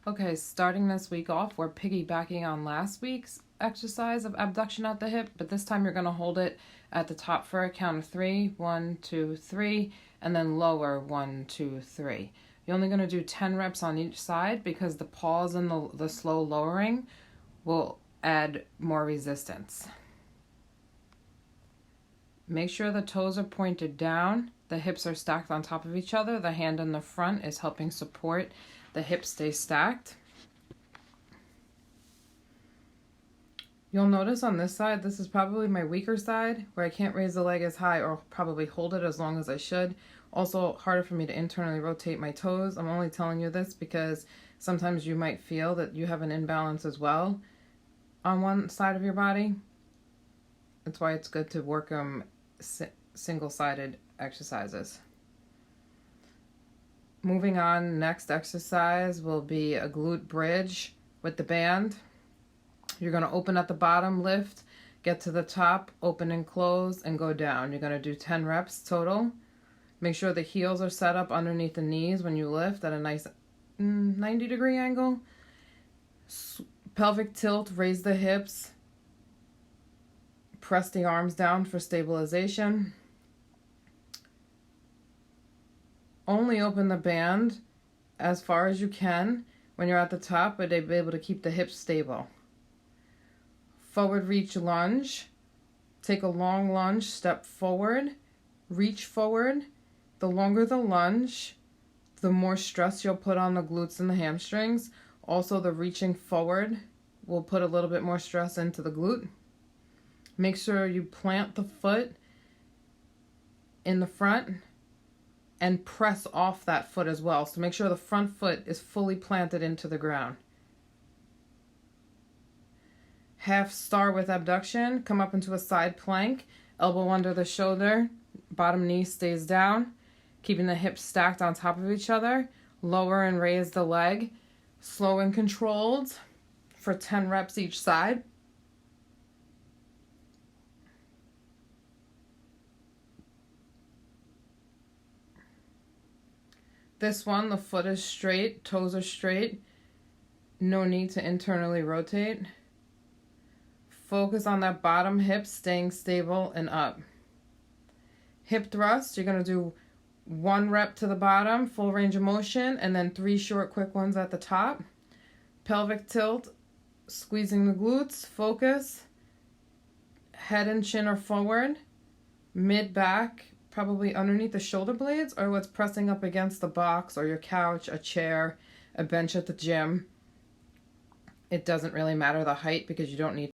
Okay, starting this week off, we're piggybacking on last week's exercise of abduction at the hip, but this time you're going to hold it at the top for a count of 3, 1, 2, 3, and then lower 1, 2, 3. You're only going to do 10 reps on each side because the pause and the slow lowering will add more resistance. Make sure the toes are pointed down, the hips are stacked on top of each other, the hand in the front is helping support the hips stay stacked. You'll notice on this side, this is probably my weaker side, where I can't raise the leg as high or probably hold it as long as I should. Also, harder for me to internally rotate my toes. I'm only telling you this because sometimes you might feel that you have an imbalance as well on one side of your body. That's why it's good to work single-sided exercises. Moving on, next exercise will be a glute bridge with the band. You're going to open at the bottom, lift, get to the top, open and close, and go down. You're going to do 10 reps total. Make sure the heels are set up underneath the knees when you lift at a nice 90-degree angle. Pelvic tilt, raise the hips. Press the arms down for stabilization. Only open the band as far as you can when you're at the top, but they'll be able to keep the hips stable. Forward reach lunge. Take a long lunge, step forward, reach forward. The longer the lunge, the more stress you'll put on the glutes and the hamstrings. Also, the reaching forward will put a little bit more stress into the glute. Make sure you plant the foot in the front and press off that foot as well. So make sure the front foot is fully planted into the ground. Half star with abduction. Come up into a side plank. Elbow under the shoulder. Bottom knee stays down. Keeping the hips stacked on top of each other. Lower and raise the leg. Slow and controlled for 10 reps each side. This one, the foot is straight, toes are straight. No need to internally rotate. Focus on that bottom hip staying stable and up. Hip thrust, you're going to do 1 rep to the bottom, full range of motion, and then 3 short quick ones at the top. Pelvic tilt, squeezing the glutes, focus. Head and chin are forward. Mid-back, probably underneath the shoulder blades or what's pressing up against the box or your couch, a chair, a bench at the gym. It doesn't really matter the height because you don't need